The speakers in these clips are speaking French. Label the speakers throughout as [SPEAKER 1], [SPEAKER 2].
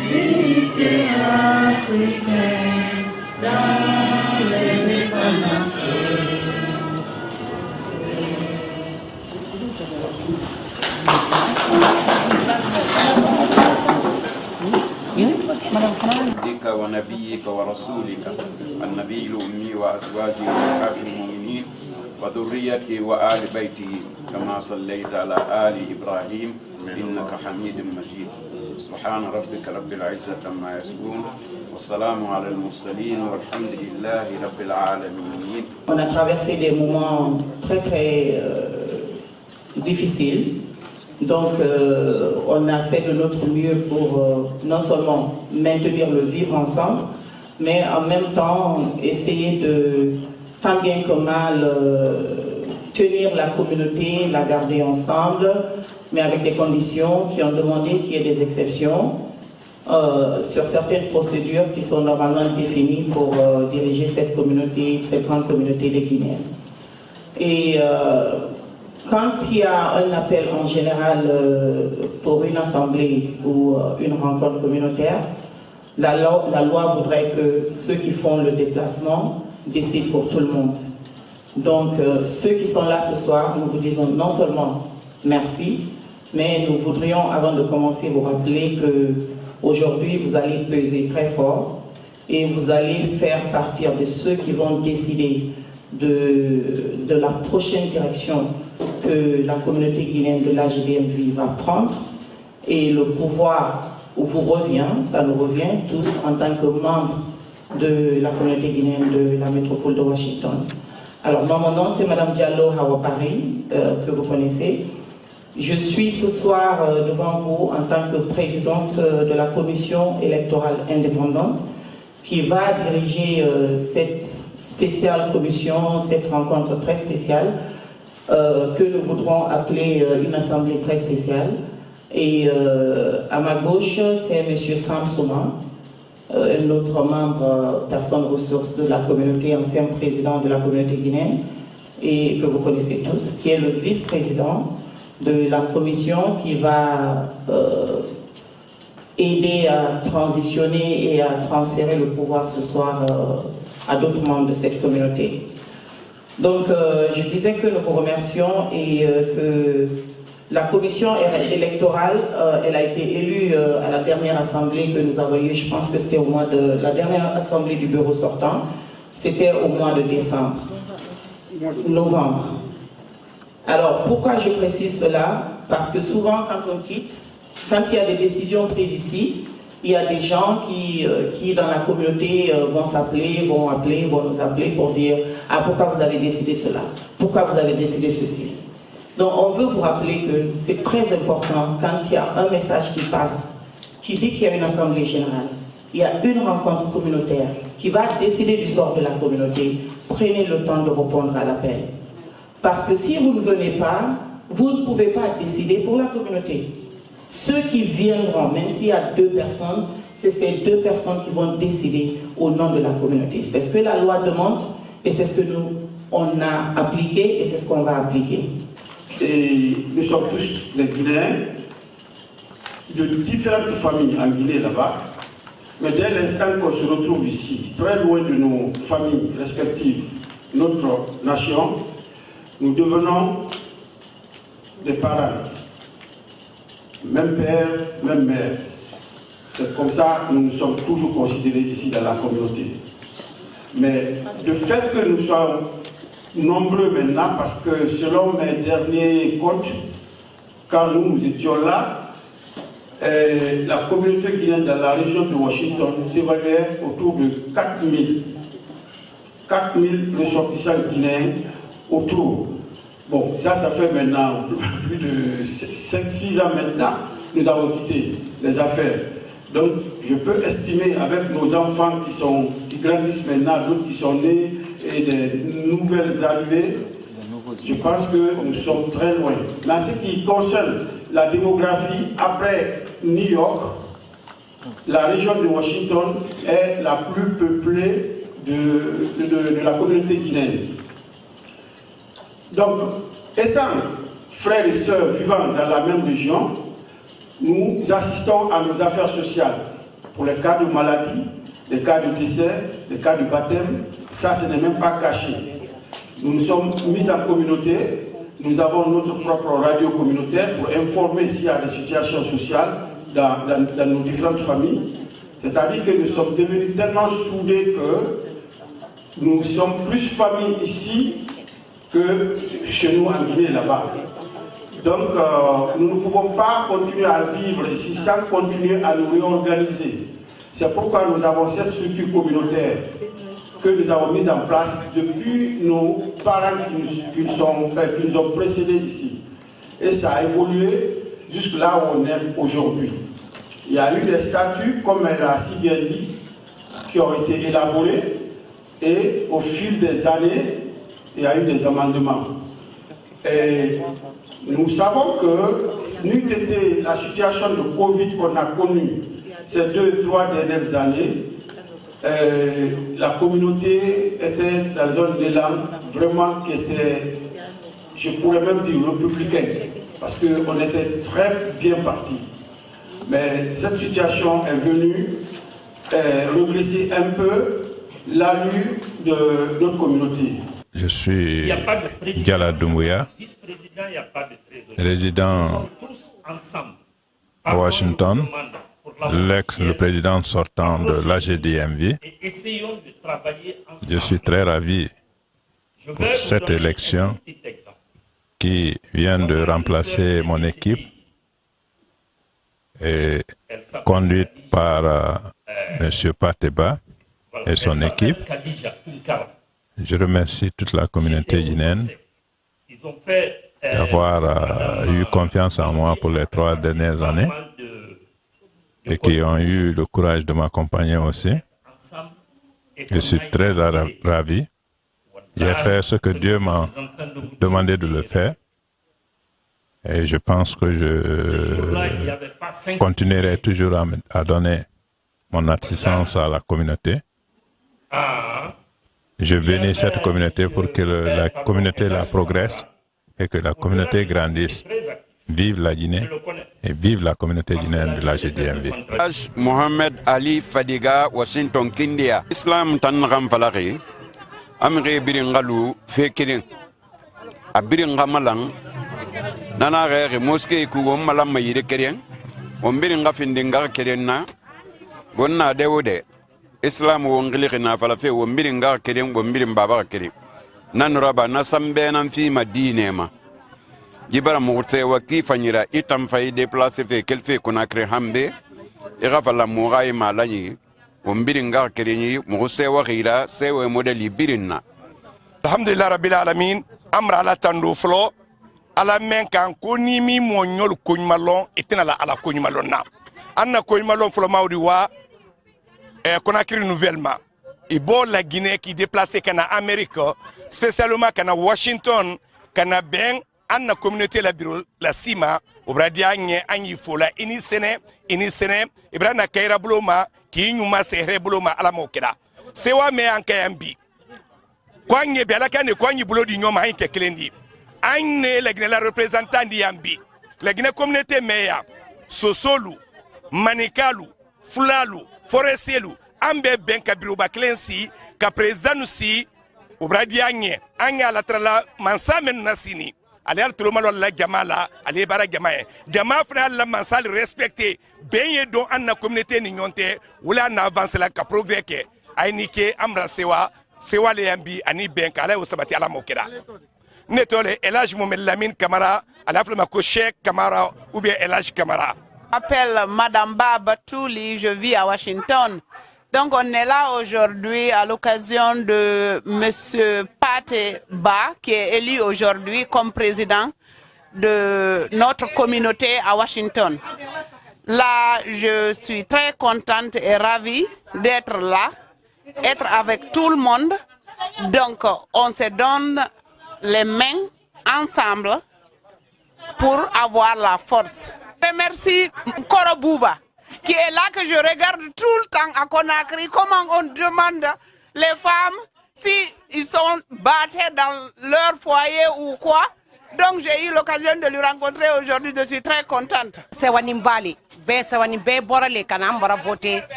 [SPEAKER 1] l'unité africaine dans l'indépendance.
[SPEAKER 2] عبدك ونبيك ورسولك النبي الأمي وأزواجه وأمهات المؤمنين وذريته وآل بيته كما صليت على آل إبراهيم إنك حميد مجيد. سبحان ربك رب العزة عما يصفون والسلام على المرسلين والحمد لله رب العالمين.
[SPEAKER 3] On a traversé des moments très difficiles. Donc, on a fait de notre mieux pour non seulement maintenir le vivre ensemble, mais en même temps essayer de, tant bien que mal, tenir la communauté, la garder ensemble, mais avec des conditions qui ont demandé qu'il y ait des exceptions sur certaines procédures qui sont normalement définies pour diriger cette communauté, cette grande communauté des Guinéens. Et quand il y a un appel en général pour une assemblée ou une rencontre communautaire, la loi voudrait que ceux qui font le déplacement décident pour tout le monde. Donc ceux qui sont là ce soir, nous vous disons non seulement merci, mais nous voudrions avant de commencer vous rappeler qu'aujourd'hui vous allez peser très fort et vous allez faire partir de ceux qui vont décider de la prochaine direction que la communauté guinéenne de l'AGDMV va prendre, et le pouvoir vous revient, ça nous revient tous en tant que membres de la communauté guinéenne de la métropole de Washington. Alors moi, mon nom c'est Madame Diallo Hawapari, que vous connaissez. Je suis ce soir devant vous en tant que présidente de la commission électorale indépendante qui va diriger cette spéciale commission, cette rencontre très spéciale que nous voudrons appeler une assemblée très spéciale. Et à ma gauche, c'est M. Sam Souma, notre membre, personne ressource de la communauté, ancien président de la communauté guinéenne, et que vous connaissez tous, qui est le vice-président de la commission qui va aider à transitionner et à transférer le pouvoir ce soir à d'autres membres de cette communauté. Donc, je disais que nous vous remercions et que la commission électorale, elle a été élue à la dernière assemblée que nous avons eue, je pense que c'était au mois de la dernière assemblée du bureau sortant, c'était au mois de décembre, novembre. Alors, pourquoi je précise cela? Parce que souvent, quand on quitte, quand il y a des décisions prises ici, il y a des gens qui dans la communauté vont nous appeler pour dire « Ah, pourquoi vous avez décidé cela? Pourquoi vous avez décidé ceci ?» Donc, on veut vous rappeler que c'est très important quand il y a un message qui passe, qui dit qu'il y a une assemblée générale, il y a une rencontre communautaire qui va décider du sort de la communauté, prenez le temps de répondre à l'appel. Parce que si vous ne venez pas, vous ne pouvez pas décider pour la communauté. Ceux qui viendront, même s'il y a 2 personnes, c'est ces 2 personnes qui vont décider au nom de la communauté. C'est ce que la loi demande et c'est ce que on a appliqué et c'est ce qu'on va appliquer.
[SPEAKER 4] Et nous sommes tous des Guinéens, de différentes familles en Guinée là-bas, mais dès l'instant qu'on se retrouve ici, très loin de nos familles respectives, notre nation, nous devenons des parents. Même père, même mère. C'est comme ça que nous sommes toujours considérés ici dans la communauté. Mais le fait que nous soyons nombreux maintenant, parce que selon mes derniers comptes, quand nous étions là, la communauté guinéenne dans la région de Washington s'évaluait autour de 4000 ressortissants guinéens autour. Bon, ça fait maintenant plus de 5-6 ans maintenant, nous avons quitté les affaires. Donc, je peux estimer avec nos enfants qui grandissent maintenant, d'autres qui sont nés et des nouvelles arrivées, je pense que nous sommes très loin. Dans ce qui concerne la démographie, après New York, la région de Washington est la plus peuplée de la communauté guinéenne. Donc, étant frères et sœurs vivant dans la même région, nous assistons à nos affaires sociales pour les cas de maladie, les cas de décès, les cas de baptême. Ça, ce n'est même pas caché. Nous nous sommes mis en communauté. Nous avons notre propre radio communautaire pour informer s'il y a des situations sociales dans nos différentes familles. C'est-à-dire que nous sommes devenus tellement soudés que nous sommes plus famille ici que chez nous en Guinée là-bas. Donc nous ne pouvons pas continuer à vivre ici sans continuer à nous réorganiser. C'est pourquoi nous avons cette structure communautaire que nous avons mise en place depuis nos parents qui nous ont précédés ici. Et ça a évolué jusque là où on est aujourd'hui. Il y a eu des statuts, comme elle a si bien dit, qui ont été élaborés et au fil des années, il y a eu des amendements. Et nous savons que, n'eût été la situation de Covid qu'on a connue ces 2-3 dernières années, la communauté était dans un élan vraiment qui était, je pourrais même dire, républicain, parce qu'on était très bien partis. Mais cette situation est venue regresser un peu l'allure de notre communauté.
[SPEAKER 5] Je suis Gala Doumbouya, résident à Washington, le président sortant de l'AGDMV. Je suis très ravi pour cette élection qui vient de remplacer mon équipe et conduite par M. Pateba et son équipe. Je remercie toute la communauté guinéenne d'avoir eu confiance en moi pour les 3 dernières années et qui ont eu le courage de m'accompagner aussi. Je suis très ravi. J'ai fait ce que Dieu m'a demandé de le faire et je pense que je continuerai toujours à donner mon assistance à la communauté. Je bénis cette communauté pour que la communauté la progresse et que la communauté grandisse. Vive la Guinée et vive la communauté guinéenne de la GDMV.
[SPEAKER 2] Mohamed Ali Fadiga, Washington, Kindia. Islam Tanram Falari, Amre Biringalu, Fekirin, Abiringamalang, Nanare, Mosque, Kuom Malam Mayire Kerian, Ombiringa Findinga Kerena, Bonna Deode. Islam wongili na falafe wombiri nga kering wombiri mbaba kering nanuraba nasambe nan fi madine ma jibara mutse waki fanyira itam fay déplacer fe kelfe Conakry hambe irafala mugai malani wombiri nga kering mutse wakira sewe modeli birinna.
[SPEAKER 6] Alhamdulillah rabbil alamin amra ala tandu flo ala men kan koni mi mo nyol kunymalon itina la ala kunymalon na anna kunymalon flo mawdi wa Conakry nouvellement. Il y la Guinée qui déplacé kana Amérique, spécialement kana Washington, kana ben an la communauté la bureau la Sima, obradia nye anyi fola ini sene ibrana kaira bloma ki nyuma sehre bloma ala mokeda. Sewa me anka yambi. Kwanye biala kane kwanye bulo di nyoma hinke klendi. Ane la Guinée la représentant di yambi. La Guinée communauté meya Sosolu, Manikalu, Fulalu, Forestielu, ambe ben kabiru baklensi ka president si obradianye anya la trala mansamen nasini ali al tulomalo la jamala ali bara jamae jama fra la mansal respecté ben don anna communauté ni nyonte wala na avancer la ka progrès ke aynike amra sewa le yambi ani ben kala usabati ala mokeda netole elage Mohamed Lamine Camara ala flama ko Cheikh Camara ou bien elage Camara.
[SPEAKER 7] Je m'appelle Madame Baba Touli, je vis à Washington. Donc on est là aujourd'hui à l'occasion de Monsieur Pateba qui est élu aujourd'hui comme président de notre communauté à Washington. Là, je suis très contente et ravie d'être là, être avec tout le monde. Donc on se donne les mains ensemble pour avoir la force. Je remercie Koro Bouba, qui est là que je regarde tout le temps à Conakry, comment on demande les femmes si ils sont battus dans leur foyer ou quoi. Donc j'ai eu l'occasion de lui rencontrer aujourd'hui, je suis très contente.
[SPEAKER 8] Sewanimbali, Sewanibe Borale Kanambara voté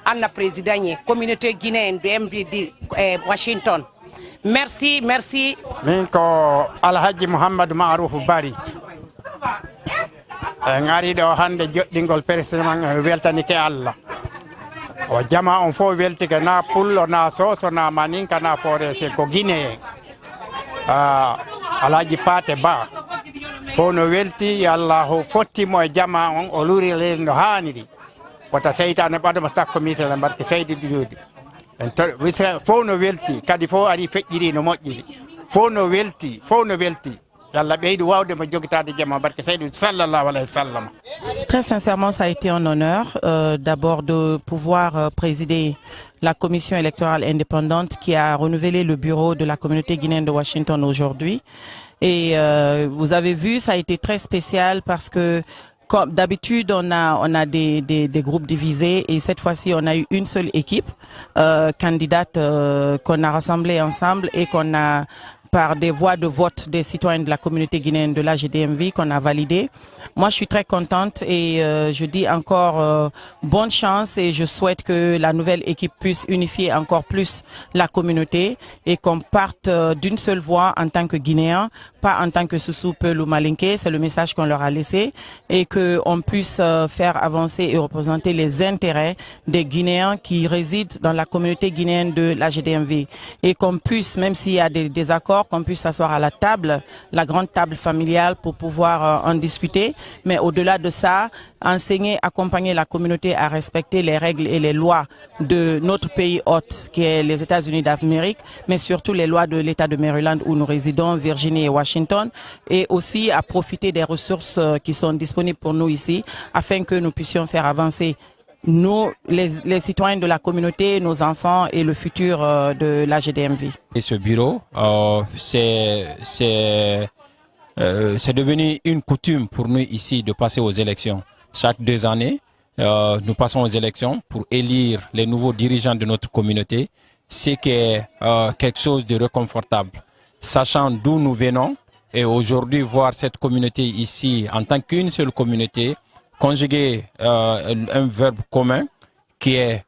[SPEAKER 8] à la présidente communauté guinéenne de MVD Washington. Merci, merci.
[SPEAKER 9] Minko Alhaji Muhammad Marouf Bari. Ngari do hande joddingol président weltanike Allah. O jama on fo weltike na pullo na soso na maninka na forese ko Guinée. Alhaji Pate Ba. Fo no welti Allah fotti mo jama on o luri le no haniri. Wata seytane bado mastakko misel barke seydi judi. En fo no welti kadi fo ari fejjiri no mojjiri. Fo no welti.
[SPEAKER 3] Très sincèrement, ça a été un honneur d'abord de pouvoir présider la commission électorale indépendante qui a renouvelé le bureau de la communauté guinéenne de Washington aujourd'hui. Et vous avez vu, ça a été très spécial parce que comme d'habitude, on a des groupes divisés et cette fois-ci, on a eu une seule équipe candidate qu'on a rassemblée ensemble et qu'on a par des voix de vote des citoyens de la communauté guinéenne de la GDMV qu'on a validé. Moi, je suis très contente et je dis encore bonne chance et je souhaite que la nouvelle équipe puisse unifier encore plus la communauté et qu'on parte d'une seule voix en tant que Guinéens, pas en tant que Soussou, Peul ou Malinké. C'est le message qu'on leur a laissé et qu'on puisse faire avancer et représenter les intérêts des Guinéens qui résident dans la communauté guinéenne de la GDMV et qu'on puisse, même s'il y a des désaccords, qu'on puisse s'asseoir à la table, la grande table familiale pour pouvoir en discuter. Mais au-delà de ça, enseigner, accompagner la communauté à respecter les règles et les lois de notre pays hôte, qui est les États-Unis d'Amérique, mais surtout les lois de l'État de Maryland où nous résidons, Virginie et Washington, et aussi à profiter des ressources qui sont disponibles pour nous ici, afin que nous puissions faire avancer nous, les citoyens de la communauté, nos enfants et le futur de la GDMV.
[SPEAKER 10] Et ce bureau, c'est devenu une coutume pour nous ici de passer aux élections. Chaque 2 années, nous passons aux élections pour élire les nouveaux dirigeants de notre communauté. C'est quelque chose de réconfortable. Sachant d'où nous venons et aujourd'hui voir cette communauté ici en tant qu'une seule communauté, conjuguer un verbe commun qui est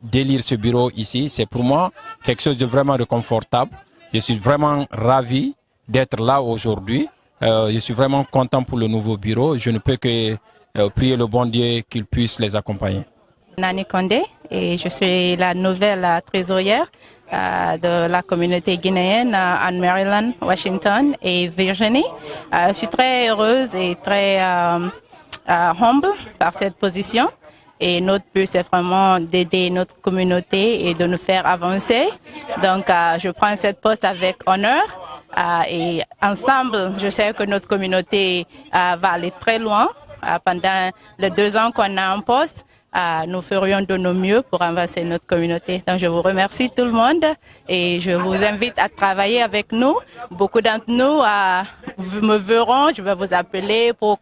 [SPEAKER 10] d'élire ce bureau ici, c'est pour moi quelque chose de vraiment réconfortable. Je suis vraiment ravi d'être là aujourd'hui. Je suis vraiment content pour le nouveau bureau. Je ne peux que prier le bon Dieu qu'il puisse les accompagner.
[SPEAKER 11] Nani Condé et je suis la nouvelle trésorière de la communauté guinéenne en Maryland, Washington et Virginie. Je suis très heureuse et très humble par cette position. Et notre but, c'est vraiment d'aider notre communauté et de nous faire avancer. Donc, je prends cette poste avec honneur. Et ensemble, je sais que notre communauté va aller très loin. Pendant les 2 ans qu'on a en poste, nous ferions de nos mieux pour avancer notre communauté. Donc, je vous remercie tout le monde et je vous invite à travailler avec nous. Beaucoup d'entre nous me verront, je vais vous appeler pour